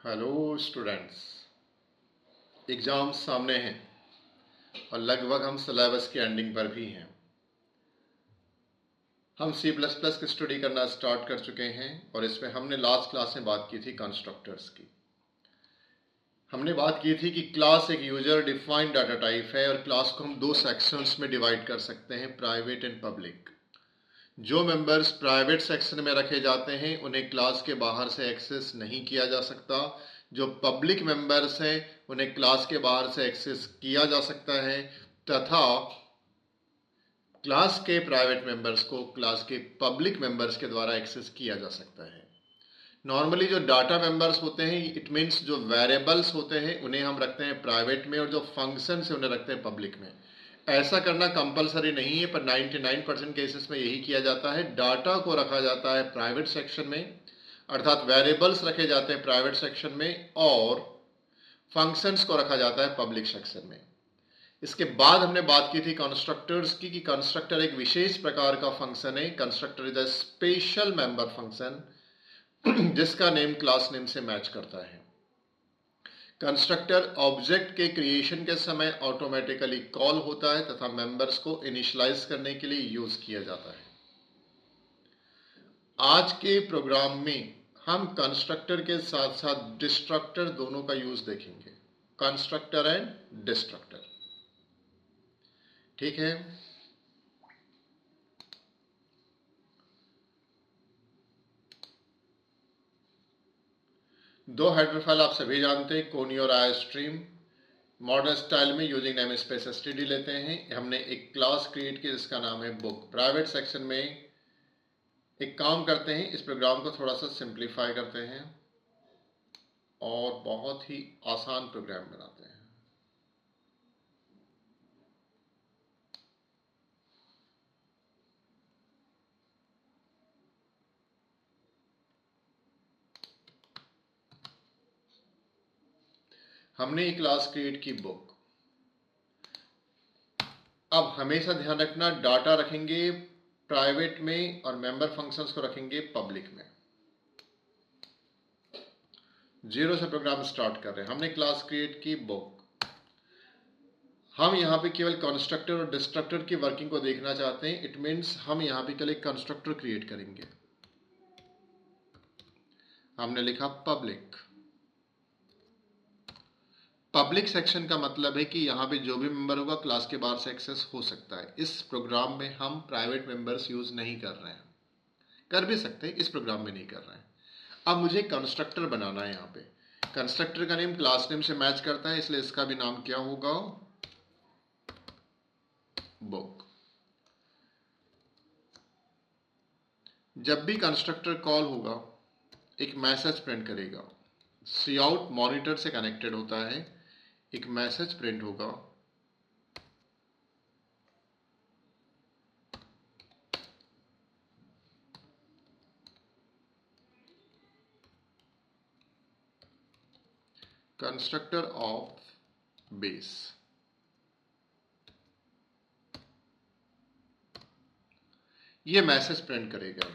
Hello students, exam सामने हैं और लगभग हम सिलेबस की एंडिंग पर भी हैं। हम C++ की स्टडी करना स्टार्ट कर चुके हैं और इसमें हमने लास्ट क्लास में बात की थी कंस्ट्रक्टर्स की। हमने बात की थी कि क्लास एक यूजर डिफाइंड डाटा टाइप है और क्लास को हम दो सेक्शंस में डिवाइड कर सकते हैं, प्राइवेट एंड पब्लिक। जो मेंबर्स प्राइवेट सेक्शन में रखे जाते हैं उन्हें क्लास के बाहर से एक्सेस नहीं किया जा सकता। जो पब्लिक मेंबर्स हैं उन्हें क्लास के बाहर से एक्सेस किया जा सकता है तथा क्लास के प्राइवेट मेंबर्स को क्लास के पब्लिक मेंबर्स के द्वारा एक्सेस किया जा सकता है। नॉर्मली जो डाटा मेंबर्स होते हैं, इट मीन्स जो वेरिएबल्स होते हैं उन्हें हम रखते हैं प्राइवेट में और जो फंक्शन है उन्हें रखते हैं पब्लिक में। ऐसा करना कंपलसरी नहीं है, पर 99% केसेस में यही किया जाता है। डाटा को रखा जाता है प्राइवेट सेक्शन में, अर्थात वेरिएबल्स रखे जाते हैं प्राइवेट सेक्शन में और फंक्शंस को रखा जाता है पब्लिक सेक्शन में। इसके बाद हमने बात की थी कंस्ट्रक्टर्स की कि कंस्ट्रक्टर एक विशेष प्रकार का फंक्शन है। Constructor is a special member function जिसका नेम क्लास नेम से मैच करता है। कंस्ट्रक्टर ऑब्जेक्ट के क्रिएशन के समय ऑटोमेटिकली कॉल होता है तथा मेंबर्स को इनिशियलाइज करने के लिए यूज किया जाता है। आज के प्रोग्राम में हम कंस्ट्रक्टर के साथ साथ डिस्ट्रक्टर दोनों का यूज देखेंगे, कंस्ट्रक्टर एंड डिस्ट्रक्टर। ठीक है, दो हेडर फाइल आप सभी जानते हैं, कोनी और आई स्ट्रीम। मॉडर्न स्टाइल में यूजिंग नेम स्पेस एसटीडी लेते हैं। हमने एक क्लास क्रिएट की जिसका नाम है बुक। प्राइवेट सेक्शन में एक काम करते हैं, इस प्रोग्राम को थोड़ा सा सिंप्लीफाई करते हैं और बहुत ही आसान प्रोग्राम बनाते हैं। हमने एक क्लास क्रिएट की बुक। अब हमेशा ध्यान रखना, डाटा रखेंगे प्राइवेट में और मेंबर फंक्शंस को रखेंगे पब्लिक में। जीरो से प्रोग्राम स्टार्ट कर रहे हैं। हमने क्लास क्रिएट की बुक। हम यहाँ पे केवल कंस्ट्रक्टर और डिस्ट्रक्टर की वर्किंग को देखना चाहते हैं। इट मीन्स हम यहाँ पे केवल एक कंस्ट्रक्टर क्रिएट करेंगे। हमने लिखा पब्लिक। पब्लिक सेक्शन का मतलब है कि यहाँ पे जो भी मेंबर होगा क्लास के बाहर से एक्सेस हो सकता है। इस प्रोग्राम में हम प्राइवेट मेंबर्स यूज नहीं कर रहे हैं, कर भी सकते हैं, इस प्रोग्राम में नहीं कर रहे हैं। अब मुझे कंस्ट्रक्टर बनाना है। यहाँ पे कंस्ट्रक्टर का नेम क्लास नेम से मैच करता है, इसलिए इसका भी नाम क्या होगा, बुक। जब भी कंस्ट्रक्टर कॉल होगा एक मैसेज प्रिंट करेगा। सी आउट मॉनिटर से कनेक्टेड होता है, एक मैसेज प्रिंट होगा। Constructor of base. ये मैसेज प्रिंट करेगा।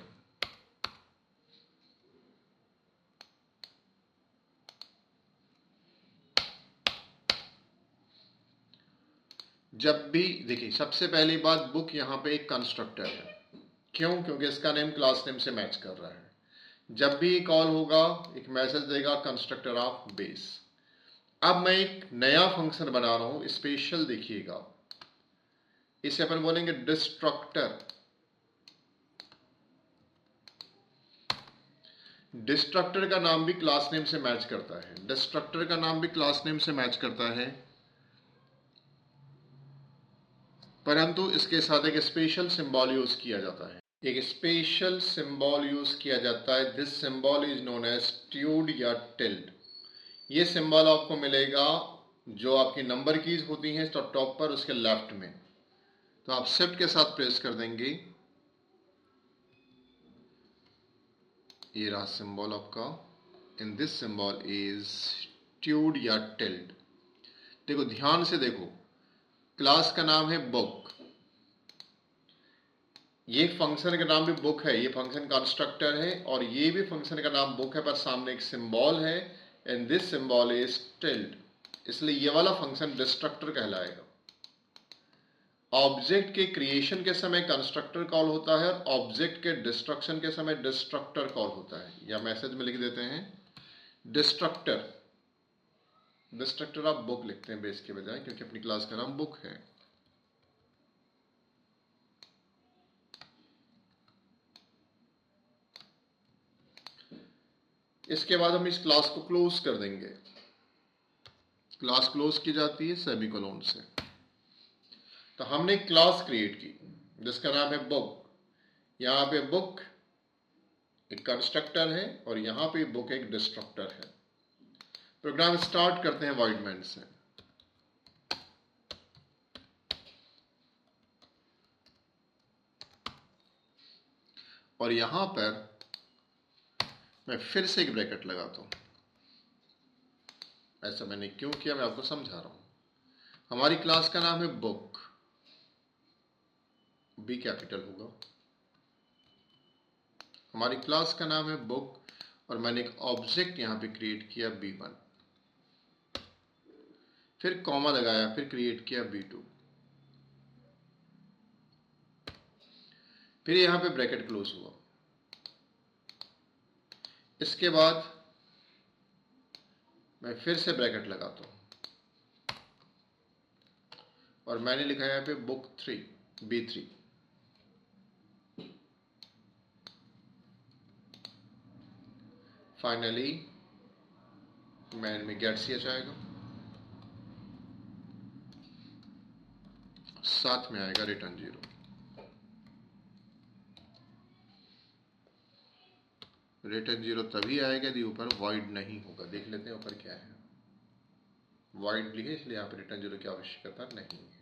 जब भी देखिए, सबसे पहली बात, बुक यहाँ पे एक कंस्ट्रक्टर है। क्यों? क्योंकि इसका नेम क्लास नेम से मैच कर रहा है। जब भी कॉल होगा एक मैसेज देगा कंस्ट्रक्टर ऑफ बेस। अब मैं एक नया फंक्शन बना रहा हूं, स्पेशल देखिएगा। इसे अपन बोलेंगे डिस्ट्रक्टर। डिस्ट्रक्टर का नाम भी क्लास नेम से मैच करता है। डिस्ट्रक्टर का नाम भी क्लास नेम से मैच करता है, परंतु इसके साथ एक स्पेशल सिंबल यूज किया जाता है। एक स्पेशल सिंबल यूज किया जाता है। This symbol is known as ट्यूड या टिल्ड। ये सिंबल आपको मिलेगा जो आपकी नंबर कीज होती हैं टॉप पर, उसके लेफ्ट में। तो आप शिफ्ट के साथ प्रेस कर देंगे, ये रहा सिंबल आपका। इन दिस सिंबल इज ट्यूड या टिल्ड। देखो, ध्यान से देखो, क्लास का नाम है बुक, ये फंक्शन का नाम भी बुक है, ये फंक्शन कंस्ट्रक्टर है और ये भी फंक्शन का नाम बुक है, पर सामने एक सिंबल है। And this symbol is tilde, इसलिए ये वाला फंक्शन डिस्ट्रक्टर कहलाएगा। ऑब्जेक्ट के क्रिएशन के समय कंस्ट्रक्टर कॉल होता है और ऑब्जेक्ट के डिस्ट्रक्शन के समय डिस्ट्रक्टर कॉल होता है, या मैसेज में लिख देते हैं डिस्ट्रक्टर। डिस्ट्रक्टर आप बुक लिखते हैं बेस के बजाय, क्योंकि अपनी क्लास का नाम बुक है। इसके बाद हम इस क्लास को क्लोज कर देंगे। क्लास क्लोज की जाती है सेमीकोलन से। तो हमने क्लास क्रिएट की जिसका नाम है बुक। यहां पे बुक एक कंस्ट्रक्टर है और यहां पे बुक एक डिस्ट्रक्टर है। प्रोग्राम स्टार्ट करते हैं वॉइड मेन से। और यहां पर मैं फिर से एक ब्रैकेट लगाता हूं। ऐसा मैंने क्यों किया, मैं आपको समझा रहा हूं। हमारी क्लास का नाम है बुक, बी कैपिटल होगा। हमारी क्लास का नाम है बुक और मैंने एक ऑब्जेक्ट यहां पे क्रिएट किया B1, फिर कॉमा लगाया, फिर क्रिएट किया B2, फिर यहां पे ब्रैकेट क्लोज हुआ। इसके बाद मैं फिर से ब्रैकेट लगाता हूं और मैंने लिखा यहां पे बुक 3 B3। फाइनली मैन में गेट सी आएगा, साथ में आएगा रिटर्न 0। रिटर्न 0 तभी आएगा यदि ऊपर वॉइड नहीं होगा। देख लेते हैं ऊपर क्या है। वॉइड लिखे, इसलिए यहां पर रिटर्न 0 की आवश्यकता नहीं है।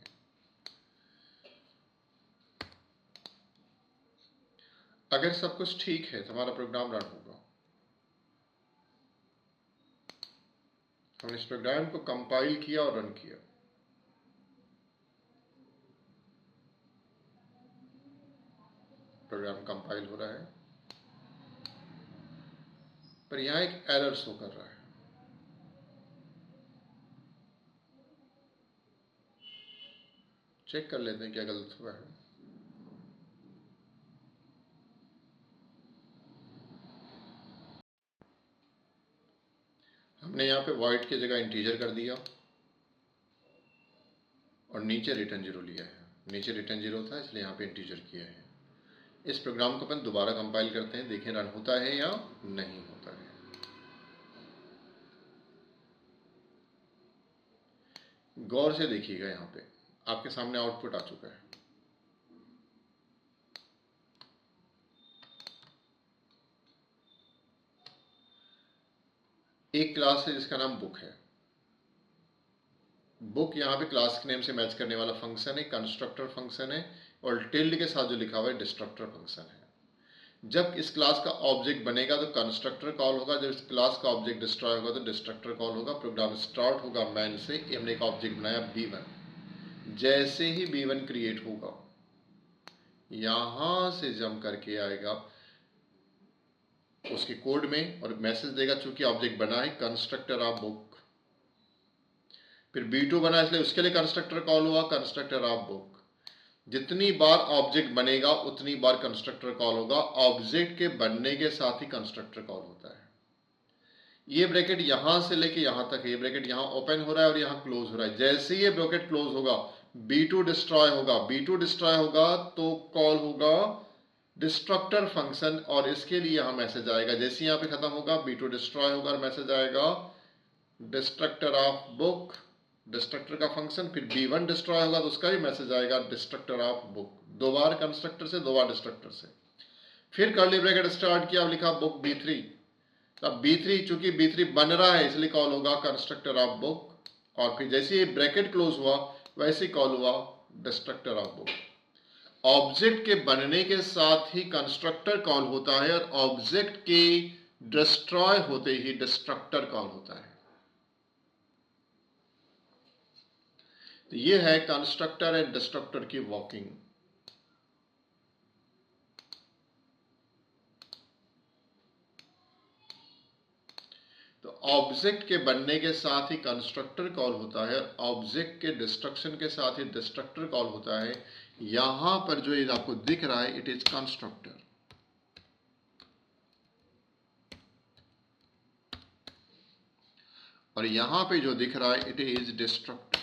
अगर सब कुछ ठीक है तो हमारा प्रोग्राम रन होगा। हमने इस प्रोग्राम को कंपाइल किया और रन किया। प्रोग्राम कंपाइल हो रहा है, पर यहां एक एरर शो कर रहा है। चेक कर लेते हैं क्या गलत हुआ है। हमने यहां पे वॉइड की जगह इंटीजर कर दिया और नीचे रिटर्न 0 लिया है। नीचे रिटर्न 0 था, इसलिए यहां पे इंटीजर किया है। इस प्रोग्राम को अपन दोबारा कंपाइल करते हैं, देखें रन होता है या नहीं होता है। गौर से देखिएगा, यहां पे आपके सामने आउटपुट आ चुका है। एक क्लास है जिसका नाम बुक है। बुक यहां पे क्लास के नेम से मैच करने वाला फंक्शन है, कंस्ट्रक्टर फंक्शन है, और टिल्ड के साथ जो लिखा हुआ है डिस्ट्रक्टर फंक्शन है। जब इस क्लास का ऑब्जेक्ट बनेगा तो कंस्ट्रक्टर कॉल होगा, जब इस क्लास का ऑब्जेक्ट डिस्ट्रॉय होगा तो डिस्ट्रक्टर कॉल होगा। प्रोग्राम स्टार्ट होगा मैन से। हमने एक ऑब्जेक्ट बनाया B1। जैसे ही B1 क्रिएट होगा, यहां से जंप करके आएगा उसके कोड में और मैसेज देगा, चूंकि ऑब्जेक्ट बना है कंस्ट्रक्टर ऑफ बुक। फिर B2 बना, इसलिए उसके लिए कंस्ट्रक्टर कॉल हुआ कंस्ट्रक्टर ऑफ बुक। जितनी बार ऑब्जेक्ट बनेगा उतनी बार कंस्ट्रक्टर कॉल होगा। ऑब्जेक्ट के बनने के साथ ही कंस्ट्रक्टर कॉल होता है। ये ब्रैकेट यहां से लेके यहां तक है। ये ब्रैकेट यहां ओपन हो रहा है और यहां क्लोज हो रहा है। जैसे ये ब्रैकेट क्लोज होगा B2 डिस्ट्रॉय होगा। B2 डिस्ट्रॉय होगा तो कॉल होगा डिस्ट्रक्टर फंक्शन और इसके लिए यहां मैसेज आएगा। जैसे यहां पे खत्म होगा B2 डिस्ट्रॉय होगा और मैसेज आएगा डिस्ट्रक्टर ऑफ बुक, डिस्ट्रक्टर का फंक्शन। फिर B1 डिस्ट्रॉय होगा तो उसका भी मैसेज आएगा डिस्ट्रक्टर ऑफ बुक। दो बार कंस्ट्रक्टर से, दो बार डिस्ट्रक्टर से। फिर कर्ली ब्रैकेट स्टार्ट किया, लिखा बुक B3। अब B3, चूंकि B3 बन रहा है इसलिए कॉल होगा कंस्ट्रक्टर ऑफ बुक। और फिर जैसे ये ब्रैकेट क्लोज हुआ वैसे ही कॉल हुआ डिस्ट्रक्टर ऑफ बुक। ऑब्जेक्ट के बनने के साथ ही कंस्ट्रक्टर कॉल होता है और ऑब्जेक्ट के डिस्ट्रॉय होते ही डिस्ट्रक्टर कॉल होता है। तो ये है कंस्ट्रक्टर एंड डिस्ट्रक्टर की वर्किंग। तो ऑब्जेक्ट के बनने के साथ ही कंस्ट्रक्टर कॉल होता है, ऑब्जेक्ट के डिस्ट्रक्शन के साथ ही डिस्ट्रक्टर कॉल होता है। यहां पर जो ये आपको दिख रहा है, इट इज कंस्ट्रक्टर। और यहां पे जो दिख रहा है, इट इज डिस्ट्रक्टर।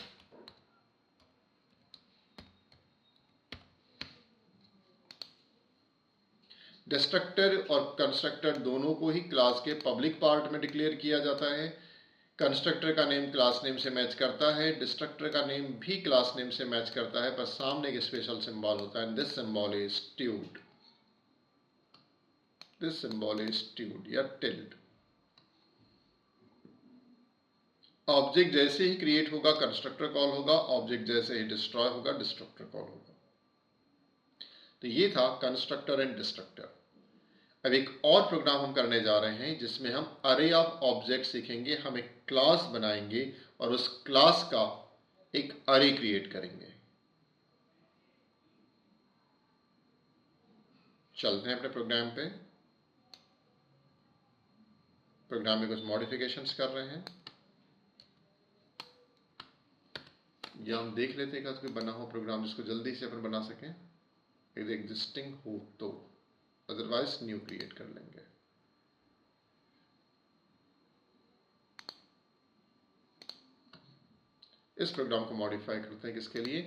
डिस्ट्रक्टर और कंस्ट्रक्टर दोनों को ही क्लास के पब्लिक पार्ट में डिक्लेयर किया जाता है। कंस्ट्रक्टर का नेम क्लास नेम से मैच करता है, डिस्ट्रक्टर का नेम भी क्लास नेम से मैच करता है, पर सामने एक स्पेशल सिंबल होता है। दिस सिंबल इज ट्यूड, दिस सिंबल इज ट्यूड या टिल्ड। ऑब्जेक्ट जैसे ही क्रिएट होगा कंस्ट्रक्टर कॉल होगा, ऑब्जेक्ट जैसे ही डिस्ट्रॉय होगा डिस्ट्रक्टर कॉल होगा। तो ये था कंस्ट्रक्टर एंड डिस्ट्रक्टर। अब एक और प्रोग्राम हम करने जा रहे हैं जिसमें हम अरे ऑफ ऑब्जेक्ट सीखेंगे। हम एक क्लास बनाएंगे और उस क्लास का एक अरे क्रिएट करेंगे। चलते हैं अपने प्रोग्राम पे। प्रोग्राम में कुछ मॉडिफिकेशंस कर रहे हैं, या हम देख लेते हैं कि कोई बना हो प्रोग्राम जिसको जल्दी से अपन बना सकें, यदि एग्जिस्टिंग हो तो, अदरवाइज न्यू क्रिएट कर लेंगे। इस प्रोग्राम को मॉडिफाई करते हैं किसके लिए?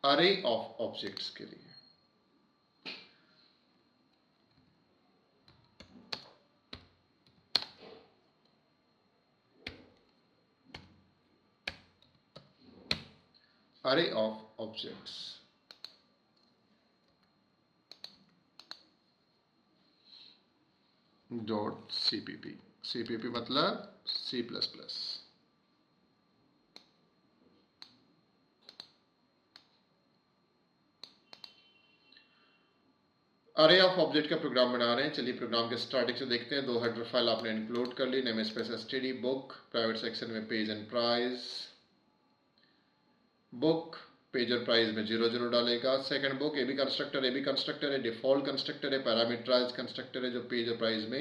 अरे ऑफ ऑब्जेक्ट्स के लिए। अरे of objects dot CPP. CPP मतलब C++। अरे ऑफ ऑब्जेक्ट का प्रोग्राम बना रहे हैं। चलिए प्रोग्राम के स्टार्टिंग से देखते हैं। 2 हेडर फाइल आपने इंक्लूड कर ली, name space STD, book, private section में page and price, book page और प्राइस में 00 डालेगा। Second book A B constructor है, डिफॉल्ट कंस्ट्रक्टर है, पैरामीटराइज कंस्ट्रक्टर है जो पेज और प्राइस में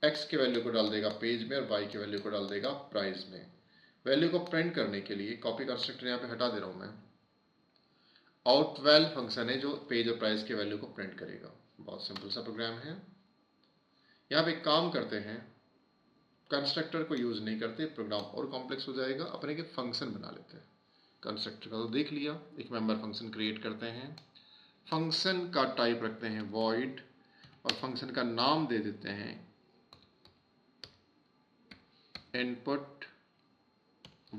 एक्स के वैल्यू को डाल देगा पेज में और वाई के वैल्यू को डाल देगा प्राइस में। वैल्यू को प्रिंट करने के लिए कॉपी कंस्ट्रक्टर यहाँ पे हटा दे रहा हूं मैं। आउटवेल फंक्शन है जो पेज और प्राइस के वैल्यू को प्रिंट करेगा। बहुत सिंपल सा प्रोग्राम है। यहाँ पे काम करते हैं, कंस्ट्रक्टर को यूज नहीं करते, प्रोग्राम और कॉम्प्लेक्स हो जाएगा। अपने के फंक्शन बना लेते हैं। कंस्ट्रक्टर का तो देख लिया, एक मेंबर फंक्शन क्रिएट करते हैं। फंक्शन का टाइप रखते हैं वॉइड और फंक्शन का नाम दे देते हैं इनपुट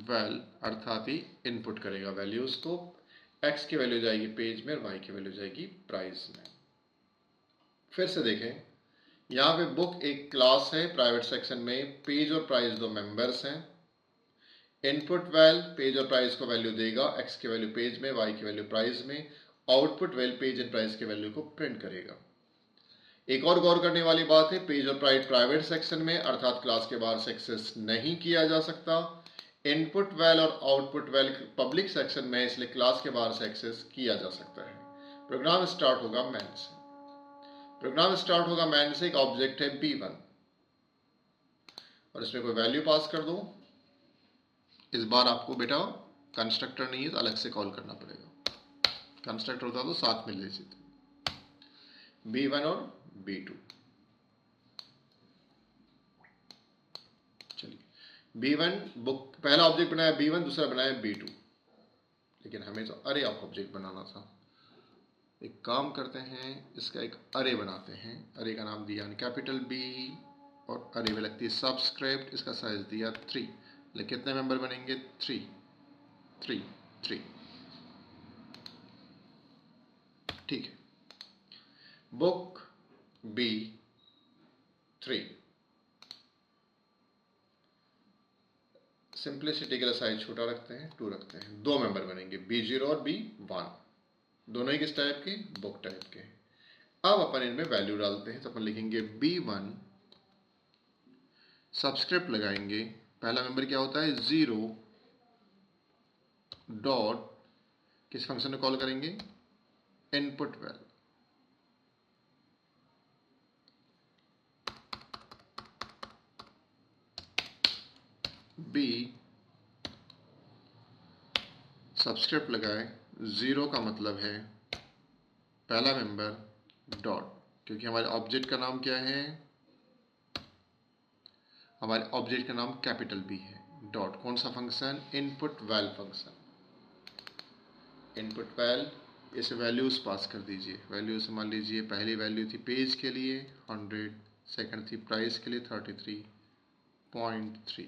वैल, अर्थात ही इनपुट करेगा वैल्यूज को। एक्स की वैल्यू जाएगी पेज में और वाई की वैल्यू जाएगी प्राइस में। फिर से देखें, यहाँ पे बुक एक क्लास है, प्राइवेट सेक्शन में पेज और प्राइस दो मेंबर्स हैं। इनपुट वैल पेज और प्राइस को वैल्यू देगा, एक्स की वैल्यू पेज में, वाई की वैल्यू प्राइस में। Output val page and price की वैल्यू को प्रिंट करेगा। एक और गौर करने वाली बात है, पेज और प्राइस प्राइवेट सेक्शन में अर्थात क्लास के बाहर से एक्सेस नहीं किया जा सकता। इनपुट वैल और आउटपुट वैल पब्लिक सेक्शन में, इसलिए क्लास के बाहर से एक्सेस किया जा सकता है। प्रोग्राम स्टार्ट होगा मैन से। प्रोग्राम स्टार्ट होगा मैन से। एक ऑब्जेक्ट है B1 और इसमें कोई वैल्यू पास कर दो। इस बार आपको बेटा कंस्ट्रक्टर नहीं है तो अलग से कॉल करना पड़ेगा। कंस्ट्रक्टर होता तो साथ में ले लेते। B1 और B2। चलिए B1 बुक पहला ऑब्जेक्ट बनाया B1, दूसरा बनाया B2, लेकिन हमें तो अरे ऑफ ऑब्जेक्ट बनाना था। एक काम करते हैं, इसका एक अरे बनाते हैं। अरे का नाम दिया कैपिटल B और अरे में लगती है सबस्क्रिप्ट। इसका साइज दिया 3। लेकिन कितने मेंबर बनेंगे? 3 3 3। ठीक है। Book B3। सिंप्लिसिटी के लिए साइज छोटा रखते हैं, 2 रखते हैं। 2 मेंबर बनेंगे B0 और B1, दोनों ही किस टाइप के? बुक टाइप के। अब अपन इनमें वैल्यू डालते हैं। तो अपन लिखेंगे B1 सबस्क्रिप्ट लगाएंगे। पहला मेंबर क्या होता है? 0 डॉट, किस फंक्शन में कॉल करेंगे? Input well. बी सबस्क्रिप्ट लगाए, 0 का मतलब है पहला मेंबर डॉट, क्योंकि हमारे ऑब्जेक्ट का नाम क्या है, हमारे ऑब्जेक्ट का नाम कैपिटल बी है, डॉट कौन सा function, input val function, input val, इसे वैल्यूज पास कर दीजिए। वैल्यूज मान लीजिए पहली वैल्यू थी पेज के लिए 100, सेकंड थी प्राइस के लिए 33.3।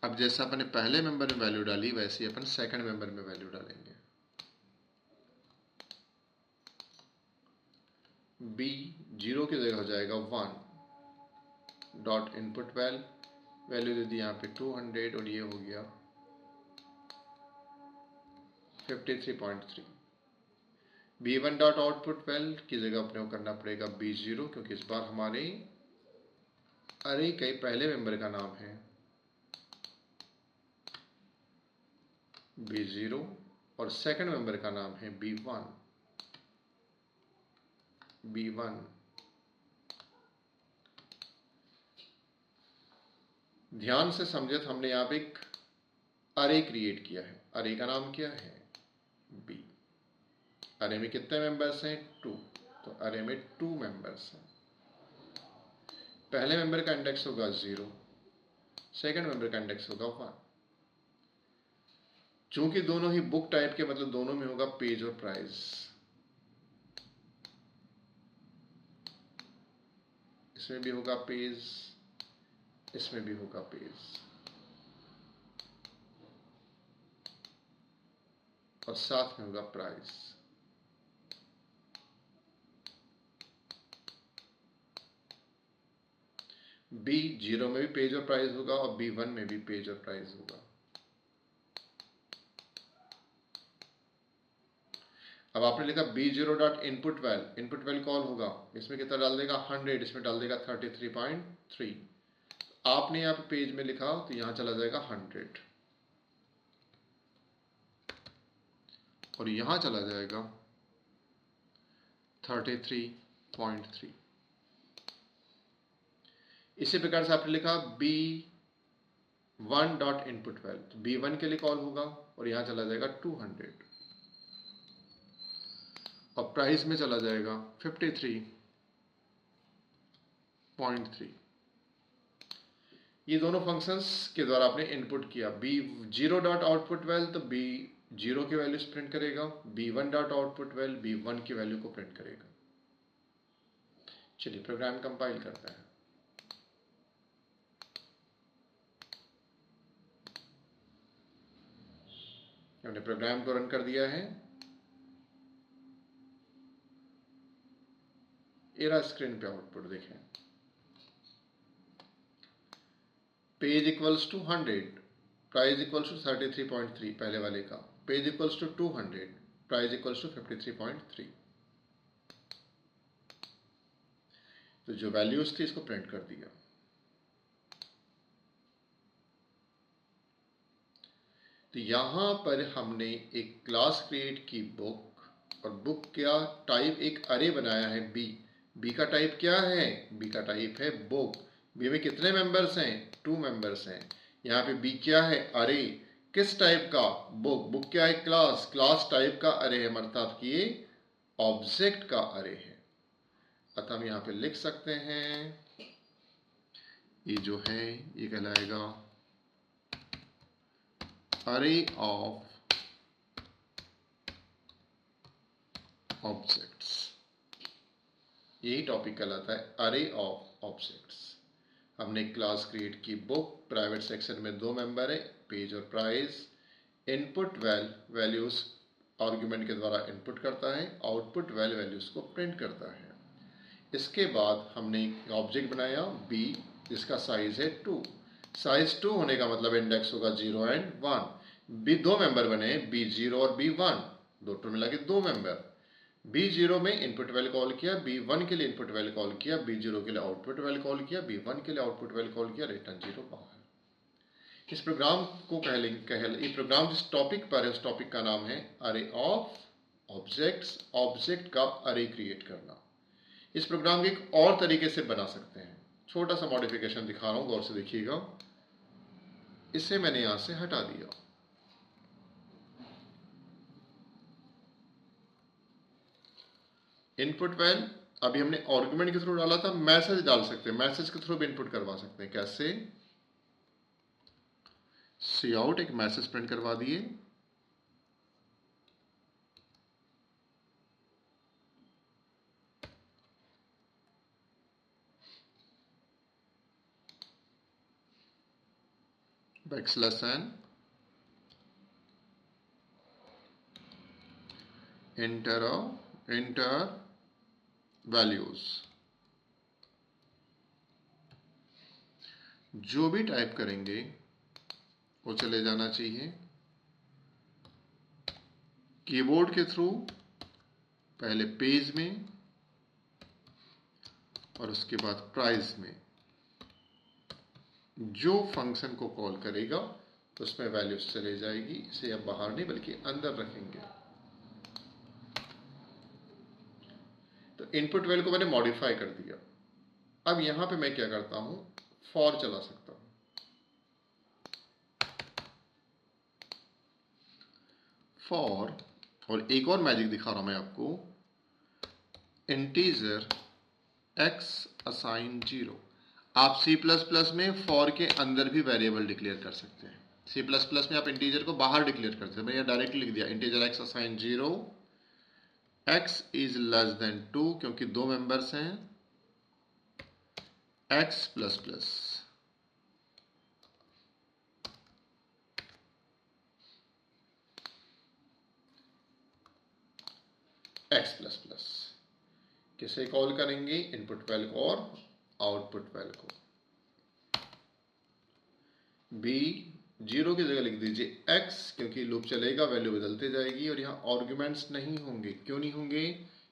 अब जैसा अपने पहले मेंबर में वैल्यू डाली वैसे ही अपन सेकंड मेंबर में वैल्यू डालेंगे। बी 0 की जगह हो जाएगा 1 डॉट इनपुट वैल्यू दे दी यहाँ पे 200 और ये हो गया 53.3। B1 डॉट आउटपुट वैल की जगह अपने को करना पड़ेगा B0, क्योंकि इस बार हमारे अरे के पहले मेंबर का नाम है B0 और सेकंड मेंबर का नाम है B1। ध्यान से समझे तो हमने यहाँ पे एक अरे क्रिएट किया है। अरे का नाम क्या है, B। अरे में कितने मेंबर्स हैं, 2, तो अरे में 2 मेंबर्स हैं। पहले मेंबर का इंडेक्स होगा 0, सेकंड मेंबर का इंडेक्स होगा 1। चूंकि दोनों ही बुक टाइप के, मतलब दोनों में होगा पेज और प्राइस, इसमें भी होगा पेज, इसमें भी होगा पेज, और साथ में होगा प्राइस। B0 में भी पेज और प्राइस होगा और B1 में भी पेज और प्राइस होगा। अब आपने लिखा B0 dot input well call होगा, इसमें कितना डाल देगा 100, इसमें डाल देगा 33.3। आपने यहाँ पे पेज में लिखा तो यहाँ चला जाएगा 100 और यहाँ चला जाएगा 33.3। इसी प्रकार से आपने लिखा B1 डॉट इनपुट वैल, तो B1 के लिए कॉल होगा और यहाँ चला जाएगा 200 और प्राइस में चला जाएगा 53.3। ये दोनों फंक्शंस के द्वारा आपने इनपुट किया। B0 डॉट आउटपुट वैल तो B0 की वैल्यू प्रिंट करेगा, B1 dot output well B1 की वैल्यू को प्रिंट करेगा। चलिए प्रोग्राम कंपाइल करते हैं। हमने प्रोग्राम को रन कर दिया है। एरा स्क्रीन पे आउटपुट देखें, page equals to 100, price equals to 33.3 पहले वाले का, page equals to 200, price equals to 53.3। तो जो वैल्यूज थी इसको प्रिंट कर दिया। तो यहां पर हमने एक क्लास क्रिएट की बुक, और बुक क्या टाइप, एक अरे बनाया है बी का टाइप क्या है, बी का टाइप है बुक। बी में कितने मेंबर्स हैं, 2 मेंबर्स हैं। यहाँ पे बी क्या है, अरे, किस टाइप का, बुक क्या है, क्लास टाइप का अरे है, अर्थात कि ये ऑब्जेक्ट का अरे है। अतः हम यहाँ पे लिख सकते हैं ये जो है ये कहलाएगा अरे ऑफ ऑब्जेक्ट्स। यही टॉपिक कहलाता है अरे ऑफ ऑब्जेक्ट्स। हमने क्लास क्रिएट की बुक, प्राइवेट सेक्शन में 2 मेंबर है, पेज और प्राइस। इनपुट वैल्यूज आर्गुमेंट के द्वारा इनपुट करता है, आउटपुट वैल्यूज को प्रिंट करता है। इसके बाद हमने एक ऑब्जेक्ट बनाया बी, जिसका साइज है 2। साइज 2 होने का मतलब इंडेक्स होगा 0 एंड 1। बी 2 मेंबर बने, B0 और B1, दो टोटल मिला के 2 मेंबर। B0 में इनपुट वैल्यू कॉल किया, B1 के लिए इनपुट वैल्यू कॉल किया, B0 के लिए आउटपुट वैल्यू कॉल किया, B1 के लिए आउटपुट वैल्यू कॉल किया, रिटर्न 0 बाहर। इस प्रोग्राम को ये प्रोग्राम जिस टॉपिक पर है उस टॉपिक का नाम है अरे ऑफ ऑब्जेक्ट्स, ऑब्जेक्ट का अरे क्रिएट करना। इस प्रोग्राम को एक और तरीके से बना सकते हैं। छोटा सा मॉडिफिकेशन दिखा रहा हूं, गौर से देखिएगा। इसे मैंने यहां से हटा दिया। इनपुट वैल अभी हमने आर्गुमेंट के थ्रू डाला था, मैसेज डाल सकते हैं, मैसेज के थ्रू भी इनपुट करवा सकते हैं। कैसे? सी आउट एक मैसेज प्रिंट करवा दिए, बैकस्लैश एन इंटर वैल्यूज, जो भी टाइप करेंगे वो चले जाना चाहिए कीबोर्ड के थ्रू, पहले पेज में और उसके बाद प्राइस में। जो फंक्शन को कॉल करेगा उसमें वैल्यूज चले जाएगी। इसे अब बाहर नहीं बल्कि अंदर रखेंगे। तो इनपुट वैल्यू को मैंने मॉडिफाई कर दिया। अब यहां पे मैं क्या करता हूं, फॉर चला सकता हूं। फॉर, और एक और मैजिक दिखा रहा हूं मैं आपको, इंटीजर x असाइन 0। आप C++ में फॉर के अंदर भी वेरिएबल डिक्लेयर कर सकते हैं। C++ में आप इंटीजर को बाहर डिक्लेयर कर सकते हैं। मैंने डायरेक्टली लिख दिया integer x assign 0, x is less than 2 क्योंकि दो मेंबर्स हैं, x plus plus. x plus plus किसे कॉल करेंगे? इनपुट वैल्यू को और आउटपुट वैल्यू को। b 0 की जगह लिख दीजिए x, क्योंकि लूप चलेगा, वैल्यू बदलते जाएगी और यहाँ आर्गुमेंट्स नहीं होंगे। क्यों नहीं होंगे?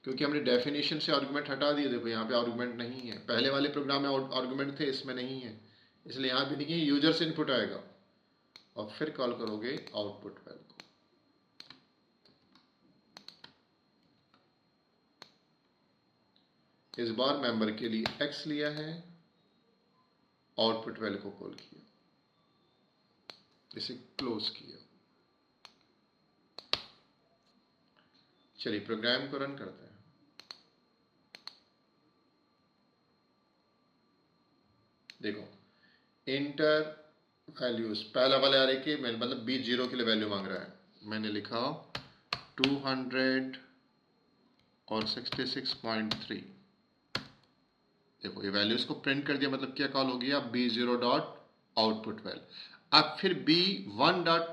क्योंकि हमने डेफिनेशन से आर्गुमेंट हटा दिए। देखो यहाँ पे आर्गुमेंट नहीं है, पहले वाले प्रोग्राम में आर्गुमेंट थे, इसमें नहीं है। इसलिए यहाँ पे देखिए यूजर से इनपुट आएगा और फिर कॉल करोगे आउटपुट वैल्यू को। इस बार मेंबर के लिए x लिया है, आउटपुट वैल्यू को कॉल किया, इसे क्लोज किया। चलिए प्रोग्राम को रन करते हैं। देखो इंटर वैल्यूज, पहला वाले अरे के मतलब b0 के लिए वैल्यू मांग रहा है। मैंने लिखा 200 और 66.3। देखो ये वैल्यूज को प्रिंट कर दिया, मतलब क्या कॉल हो गया? b0 dot output value. अब फिर b1 dot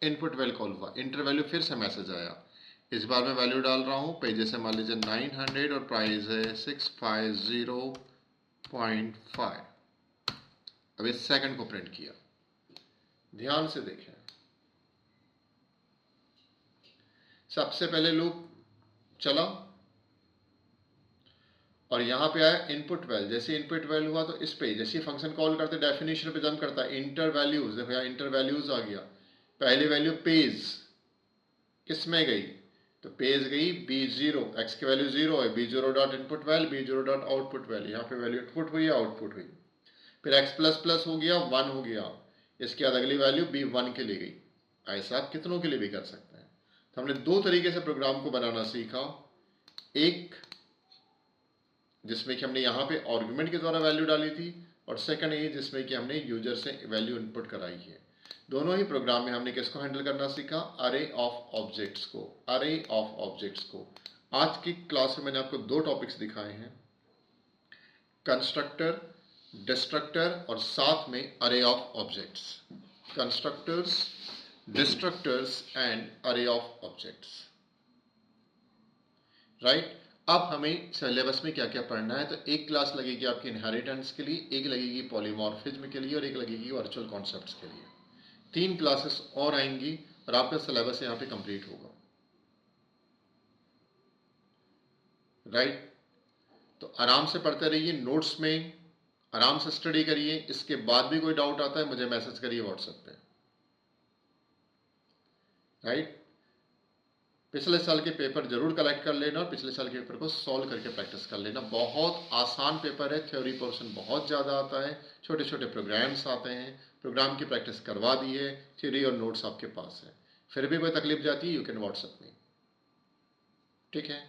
input value call हुआ, इंटर वैल्यू, फिर से मैसेज आया। इस बार मैं वैल्यू डाल रहा हूं, पेजेस से मान लीजिए 900 और प्राइस है 650.5। अब इस सेकंड को प्रिंट किया, ध्यान से देखें। सबसे पहले लूप चला और यहां पे आया इनपुट वैल्यू। जैसे इनपुट वैल्यू हुआ तो इस पे जैसे फंक्शन कॉल करते डेफिनेशन पे जंप करता है, इंटर वैल्यूज। देखो यहाँ इंटर वैल्यूज आ गया। पहली वैल्यू पेज किस में गई? तो पेज गई b0, x की वैल्यू 0 है, b0 dot input value, b0 dot output value. यहाँ पे वैल्यू इनपुट हुई, आउटपुट हुई। फिर x प्लस प्लस हो गया, 1 हो गया। इसके बाद अगली वैल्यू b1 के लिए गई। ऐसा आप कितनों के लिए भी कर सकते हैं। तो हमने दो तरीके से प्रोग्राम को बनाना सीखा। एक जिसमें कि हमने यहाँ पे आर्गुमेंट के द्वारा वैल्यू डाली थी, और सेकंड ये जिसमें कि हमने यूजर से वैल्यू इनपुट कराई है। दोनों ही प्रोग्राम में हमने किसको हैंडल करना सीखा? अरे ऑफ ऑब्जेक्ट्स को। अरे ऑफ ऑब्जेक्ट्स को। आज की क्लास में मैंने आपको दो टॉपिक्स दिखाए हैं, कंस्ट्रक्टर, डिस्ट्रक्टर और साथ में अरे of objects. Constructors, destructors and अरे ऑफ ऑब्जेक्ट्स। राइट। अब हमें सिलेबस में क्या क्या पढ़ना है, तो एक क्लास लगेगी आपकी इनहेरिटेंस के लिए, एक लगेगी पॉलीमॉर्फिज्म के लिए और एक लगेगी वर्चुअल कॉन्सेप्ट्स के लिए। 3 क्लासेस और आएंगी और आपका सिलेबस यहाँ पे कंप्लीट होगा। राइट। तो आराम से पढ़ते रहिए, नोट्स में आराम से स्टडी करिए। इसके बाद भी कोई डाउट आता है मुझे मैसेज करिए व्हाट्सएप पे। राइट। पिछले साल के पेपर जरूर कलेक्ट कर लेना और पिछले साल के पेपर को सॉल्व करके प्रैक्टिस कर लेना। बहुत आसान पेपर है, थ्योरी पोर्शन बहुत ज़्यादा आता है, छोटे छोटे प्रोग्राम्स आते हैं, प्रोग्राम की प्रैक्टिस करवा दी है, थ्योरी और नोट्स आपके पास है। फिर भी कोई तकलीफ जाती है, यू कैन व्हाट्सएप मी। ठीक है,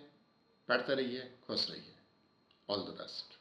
पढ़ते रहिए, खुश रहिए। All the best.